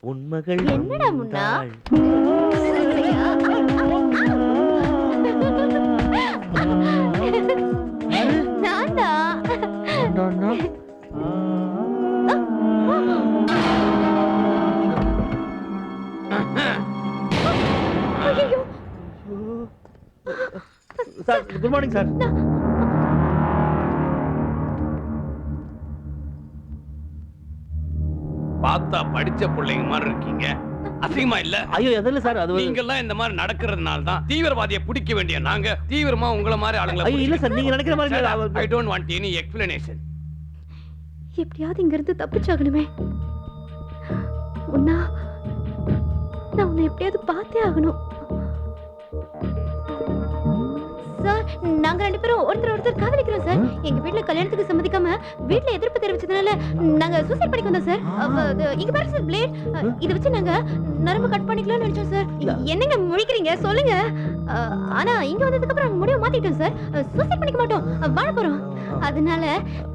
பொன்மகள் என்னடா முன்னா நான்டா sir good morning sir. பார்த்தா படிச்ச பிள்ளைங்க மாதிரி இருக்கீங்க, அசிங்கமா இல்ல? ஐயோ எதில்ல சார், அது நீங்க எல்லாம் இந்த மாதிரி நடக்கிறதுனால தான் தீவிரவாதியை பிடிக்க வேண்டிய நாங்க தீவிரமா உங்களை மாதிரி ஆளுங்களை. ஐயோ இல்ல சார், நீங்க நினைக்கிற மாதிரி I don't want any explanation. எப்படியாவது இங்க இருந்து தப்பிச்சாகணுமே. உன்னா நான் உன்னை எப்படியாவது பார்த்தே ஆகணும். சார் நாங்க ரெண்டு பேரும் ஒருத்தர் காதலிக்கிறோம் சார். எங்க வீட்ல கல்யாணத்துக்கு சம்மதிக்காம வீட்ல எதிர்ப்பு தெரிவிச்சதுனால நாங்க சூசைட் பண்ணிக்க வந்தோம் சார். இங்க பாருங்க சார் பிளேட், இத வச்சு நாங்க நரம்பு கட் பண்ணிக்கலாம்னு நினைச்சோம் சார். என்னங்க முழிக்கிறீங்க சொல்லுங்க. ஆனா இங்க வந்ததுக்கு அப்புறம் முடிவு மாத்திட்டோம் சார். சூசைட் பண்ணிக்க மாட்டோம், வாழ போறோம். அதனால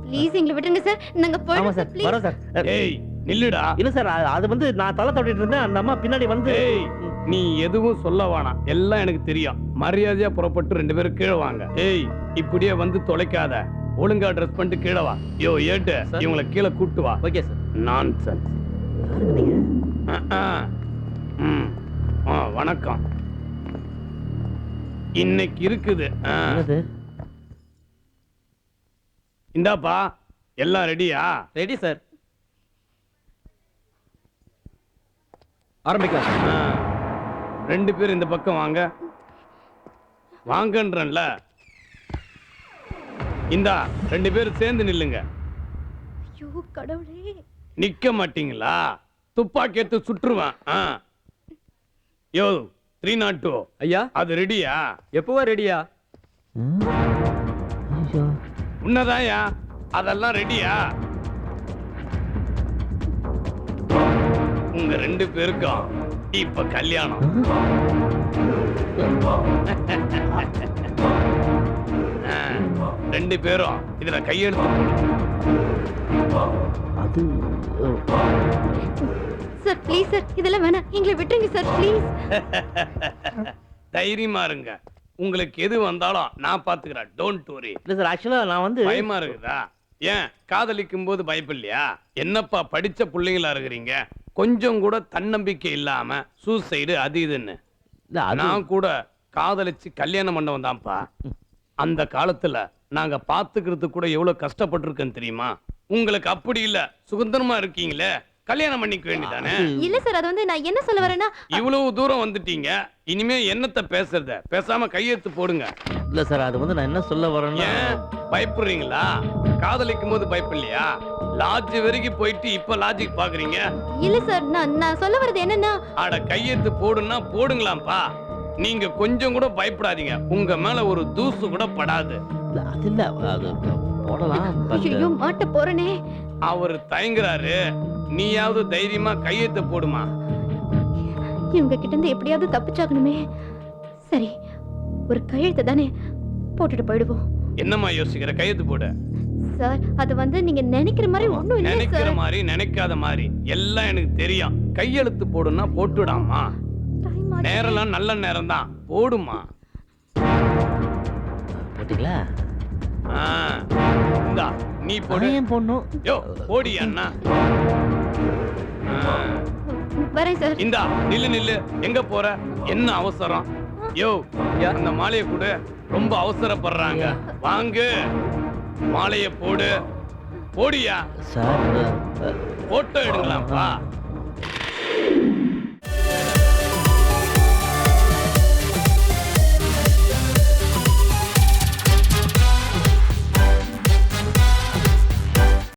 ப்ளீஸ் எங்களை விட்டுருங்க சார், நாங்க போறோம் சார். ப்ளீஸ் வரோம் சார். ஏய் நில்லுடா. இல்ல சார், அது வந்து நான் தலை தட்டிட்டு இருந்தேன், அந்த அம்மா பின்னாடி வந்து. ஏய் நீ எதுவும் சொல்ல வேணாம், எல்லாம் எனக்கு தெரியும். மரியாதையா புறப்பட்டு ரெண்டு பேரும் கீழே வாங்க. ஏய் இப்படியே வந்து தொலைக்காத, ஒழுங்கா ட்ரெஸ் பண்ணிட்டு கீழே வா. யோ ஏட்டு இவங்களை கீழே கூட்டு வா. Okay sir. நான்சென்ஸ். வணக்கம். இன்னைக்கு இருக்குது. இந்தாப்பா எல்லாம் ரெடியா? ரெடி சார், ஆரம்பிக்கலாம். ரெண்டு பேரும் இந்த பக்கம் வாங்க. வாங்கன்றல. இந்தா ரெண்டு பேரும் சேர்ந்து நில்லுங்க. ஐயோ கடவுளே. நிக்க மாட்டீங்களா? துப்பாக்கி எடுத்து சுற்றுவேன். யோ 302 ஐயா, அது ரெடியா? எப்பவா ரெடியா? உன்னதாயா அதெல்லாம் ரெடியா? உங்க ரெண்டு பேருக்கும் இப்ப கல்யாணம். ரெண்டு பேரும் இதுல கையெழுத்து. அது சார் ப்ளீஸ் சார், இதெல்லாம் வேணாம், எங்களை விட்டுருங்க சார் ப்ளீஸ். தைரியமா இருங்க, உங்களுக்கு எது வந்தாலும் நான் பாத்துக்கிறேன். Don't worry. இல்ல சார், ஆக்சுவலா நான் வந்து பயமா இருக்குதா? ஏன் காதலிக்கும் போது பயப்படலையா? என்னப்பா படிச்ச பிள்ளைங்களா இருக்கிறீங்க, கொஞ்சம் கூட தன்னம்பிக்கை இல்லாம சூசைடு அது இதுன்னு. நான் கூட காதலிச்சு கல்யாணம் பண்ணவன் தான்ப்பா. அந்த காலத்துல நாங்க பாத்துக்கிறது கூட எவ்வளவு கஷ்டப்பட்டிருக்கேன்னு தெரியுமா? உங்களுக்கு அப்படி இல்ல, சுதந்திரமா இருக்கீங்களே, கல்யாணம் பண்ணிக்க வேண்டியதானே? இல்ல சார், அது வந்து நான் என்ன சொல்ல வரேன்னா, இவ்வளவு தூரம் வந்துட்டீங்க, இனிமே என்னத்த பேசுறத? பேசாம கையெழுத்து போடுங்க. இல்ல சார், அது வந்து நான் என்ன சொல்ல வரேன்னா. ஏன் பயப்படுறீங்களா? காதலிக்கும் போது பயப்படலையா? லாட்ஜ் வரைக்கும் போயிட்டு இப்ப லாஜிக் பாக்குறீங்க? இல்ல சார், நான் சொல்ல வரது என்னன்னா, அட கையெழுத்து போடுன்னா போடுங்களாம்ப்பா. நீங்க கொஞ்சம் கூட பயப்படாதீங்க, உங்க மேல ஒரு தூசு கூட படாது. அது இல்ல, அது போடலாம். ஐயோ மாட்ட போறனே. அவர் தயங்குறாரு, நீயாவது தைரியமா கையெழுத்து போடுமா. இவங்க கிட்ட இருந்து எப்படியாவது தப்பிச்சாகணுமே. சரி, ஒரு கையெழுத்து தானே, போட்டுட்டு போயிடுவோம். என்னம்மா யோசிக்கிற? கையெழுத்து போடு. சார் அது வந்து நீங்க நினைக்கிற மாதிரி ஒண்ணும் இல்ல சார். நினைக்கிற மாதிரி நினைக்காத மாதிரி எல்லாம் எனக்கு தெரியும். கையெழுத்து போடுன்னா போட்டுடாமா. நேரம்லாம் நல்ல நேரம் தான், போடுமா. போட்டீங்களா? இந்தா நீ போடு. ஏன் போடணும்? யோ போடி அண்ணா. வரேன் சார். இந்தா நில்லு நில்லு, எங்க போற? என்ன அவசரம்? யோ அந்த மாலையை கொடு, ரொம்ப அவசரப்படுறாங்க. வாங்க மாலையை போடு. போடியா சார் போட்டோ எடுங்களாம்ப்பா.